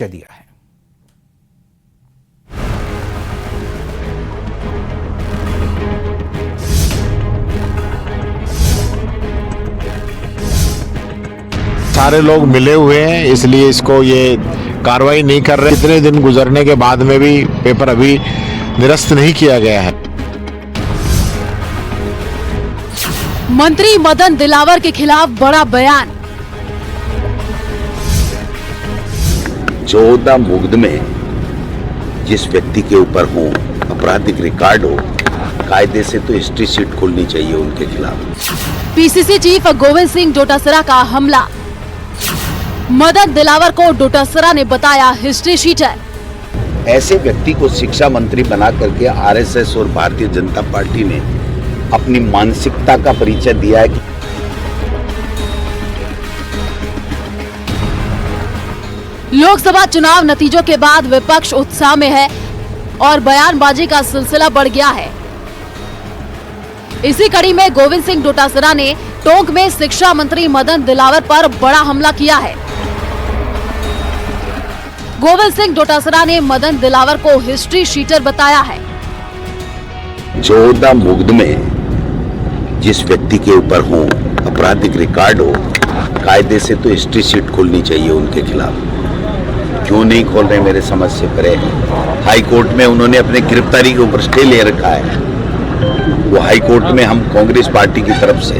दिया है। सारे लोग मिले हुए हैं, इसलिए इसको ये कार्रवाई नहीं कर रहे। इतने दिन गुजरने के बाद में भी पेपर अभी निरस्त नहीं किया गया है। मंत्री मदन दिलावर के खिलाफ बड़ा बयान। 14 मुकदमे जिस व्यक्ति के ऊपर हो, आपराधिक रिकॉर्ड हो, कायदे से तो हिस्ट्री शीट खोलनी चाहिए उनके खिलाफ। पीसीसी चीफ गोविंद सिंह डोटासरा का हमला। मदन दिलावर को डोटासरा ने बताया हिस्ट्री शीटर। ऐसे व्यक्ति को शिक्षा मंत्री बना करके आरएसएस और भारतीय जनता पार्टी ने अपनी मानसिकता का परिचय दिया है। लोकसभा चुनाव नतीजों के बाद विपक्ष उत्साह में है और बयानबाजी का सिलसिला बढ़ गया है। इसी कड़ी में गोविंद सिंह डोटासरा ने टोंक में शिक्षा मंत्री मदन दिलावर पर बड़ा हमला किया है। गोविंद सिंह डोटासरा ने मदन दिलावर को हिस्ट्री शीटर बताया है। 14 मुकदमे जिस व्यक्ति के ऊपर हो, आपराधिक रिकॉर्ड हो, कायदे से तो हिस्ट्री शीट खोलनी चाहिए उनके खिलाफ। क्यों नहीं खोल रहे मेरे समझ से परे है। हाई कोर्ट में उन्होंने अपने गिरफ्तारी के ऊपर स्टे ले रखा है। वो हाई कोर्ट में हम कांग्रेस पार्टी की तरफ से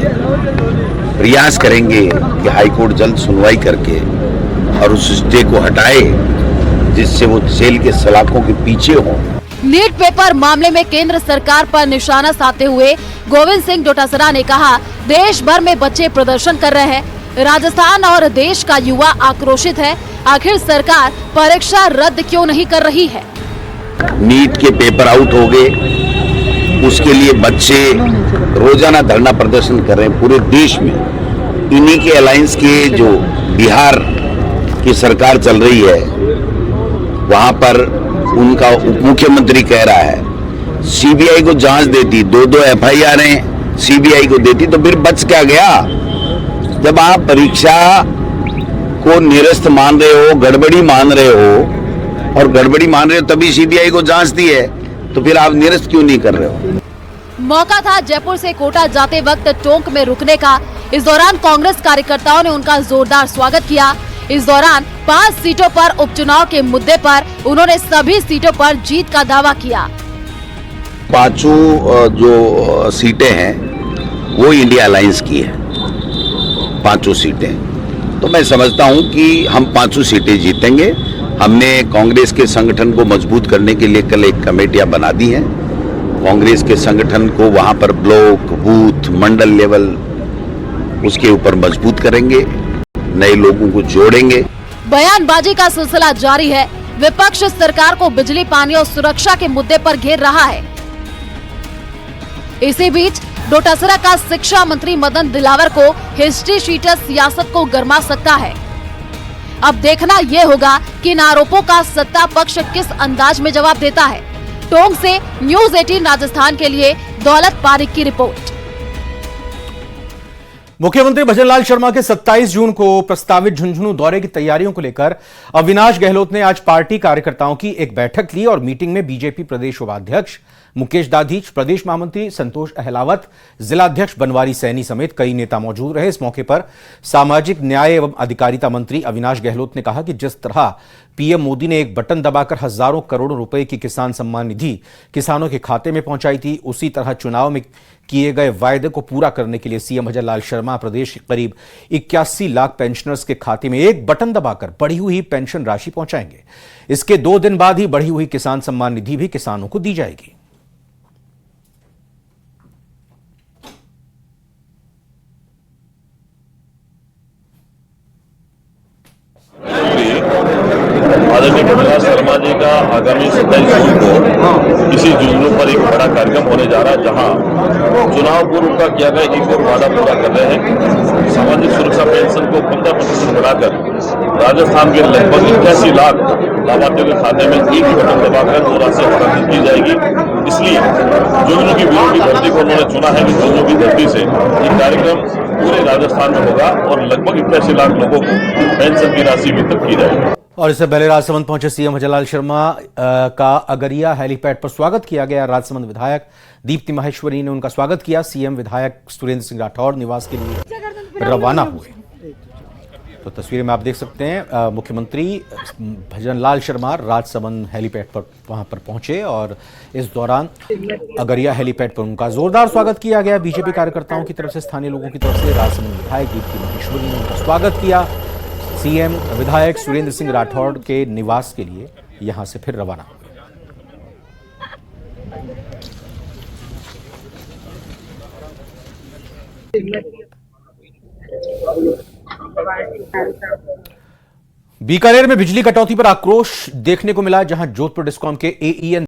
प्रयास करेंगे कि हाई कोर्ट जल्द सुनवाई करके और उस स्टे को हटाए, जिससे वो जेल के सलाखों के पीछे हो। नीट पेपर मामले में केंद्र सरकार पर निशाना साधते हुए गोविंद सिंह डोटासरा ने कहा, देश भर में बच्चे प्रदर्शन कर रहे हैं। राजस्थान और देश का युवा आक्रोशित है। आखिर सरकार परीक्षा रद्द क्यों नहीं कर रही है? नीट के पेपर आउट हो गए, उसके लिए बच्चे रोजाना धरना प्रदर्शन कर रहे हैं पूरे देश में। इन्हीं के अलायंस के जो बिहार की सरकार चल रही है, वहां पर उनका उप मुख्यमंत्री कह रहा है सीबीआई को जांच देती, 2-2 एफआईआर सीबीआई को देती तो फिर बच क्या गया। जब आप परीक्षा को निरस्त मान रहे हो, गड़बड़ी मान रहे हो, और गड़बड़ी मान रहे हो तभी सीबीआई को जांचती है, तो फिर आप निरस्त क्यों नहीं कर रहे हो? मौका था जयपुर से कोटा जाते वक्त टोंक में रुकने का। इस दौरान कांग्रेस कार्यकर्ताओं ने उनका जोरदार स्वागत किया। इस दौरान 5 सीटों पर उपचुनाव के मुद्दे पर उन्होंने सभी सीटों पर जीत का दावा किया। 5 जो सीटें हैं वो इंडिया अलायंस की है, 5 सीटें। तो मैं समझता हूं कि हम 5 सीटें जीतेंगे। हमने कांग्रेस के संगठन को मजबूत करने के लिए कल एक कमेटियां बना दी हैं। कांग्रेस के संगठन को वहां पर ब्लॉक, बूथ, मंडल लेवल उसके ऊपर मजबूत करेंगे, नए लोगों को जोड़ेंगे। बयानबाजी का सिलसिला जारी है। विपक्ष सरकार को बिजली, पानी और सुरक्षा के मुद्दे पर घेर रहा है। इसी बीच डोटासरा का शिक्षा मंत्री मदन दिलावर को हिस्ट्री शीटर सियासत को गरमा सकता है। अब देखना यह होगा कि इन आरोपों का सत्ता पक्ष किस अंदाज में जवाब देता है। टोंक से न्यूज़ 18 राजस्थान के लिए दौलत पारिक की रिपोर्ट। मुख्यमंत्री भजनलाल शर्मा के 27 जून को प्रस्तावित झुंझुनू दौरे की तैयारियों को लेकर अविनाश गहलोत ने आज पार्टी कार्यकर्ताओं की एक बैठक ली और मीटिंग में बीजेपी प्रदेश उपाध्यक्ष मुकेश दाधीच, प्रदेश महामंत्री संतोष अहलावत, जिलाध्यक्ष बनवारी सैनी समेत कई नेता मौजूद रहे। इस मौके पर सामाजिक न्याय एवं अधिकारिता मंत्री अविनाश गहलोत ने कहा कि जिस तरह पीएम मोदी ने एक बटन दबाकर हजारों करोड़ रुपए की किसान सम्मान निधि किसानों के खाते में पहुंचाई थी, उसी तरह चुनाव में किए गए वायदे को पूरा करने के लिए सीएम भजनलाल शर्मा प्रदेश के करीब 81 लाख पेंशनर्स के खाते में एक बटन दबाकर बढ़ी हुई पेंशन राशि पहुंचाएंगे। इसके 2 दिन बाद ही बढ़ी हुई किसान सम्मान निधि भी किसानों को दी जाएगी। आदरणीय भजनलाल शर्मा जी का आगामी 27 जून को इसी झुंझुनू पर एक बड़ा कार्यक्रम होने जा रहा है, जहां चुनाव पूर्व का किया गया एक और वादा पूरा कर रहे हैं। सामाजिक सुरक्षा पेंशन को 15% बढ़ाकर राजस्थान के लगभग 81 लाख लाभार्थियों के खाते में एक ही बटन दबाकर वो राशि हस्तांतरित की जाएगी। इसलिए झुंझुनू की वीरों की धरती को उन्होंने चुना है कि झुंझुनू की धरती से ये कार्यक्रम पूरे राजस्थान में होगा और लगभग 81 लाख लोगों को पेंशन की राशि वितरित की जाएगी। और इससे पहले राजसमंद पहुंचे सीएम भजनलाल शर्मा का अगरिया हेलीपैड पर स्वागत किया गया। राजसमंद विधायक दीप्ति माहेश्वरी ने उनका स्वागत किया। सीएम विधायक सुरेंद्र सिंह राठौर निवास के लिए रवाना हुए। तो तस्वीरें में आप देख सकते हैं मुख्यमंत्री भजनलाल शर्मा राजसमंद हेलीपैड पर वहां पर पहुंचे और इस दौरान अगरिया हेलीपैड पर उनका जोरदार स्वागत किया गया। बीजेपी कार्यकर्ताओं की तरफ से, स्थानीय लोगों की तरफ से राजसमंद विधायक दीप्ति माहेश्वरी ने उनका स्वागत किया। सीएम विधायक सुरेंद्र सिंह राठौड़ के निवास के लिए यहां से फिर रवाना हुए। बीकानेर में बिजली कटौती पर आक्रोश देखने को मिला, जहां जोधपुर डिस्कॉम के एईएन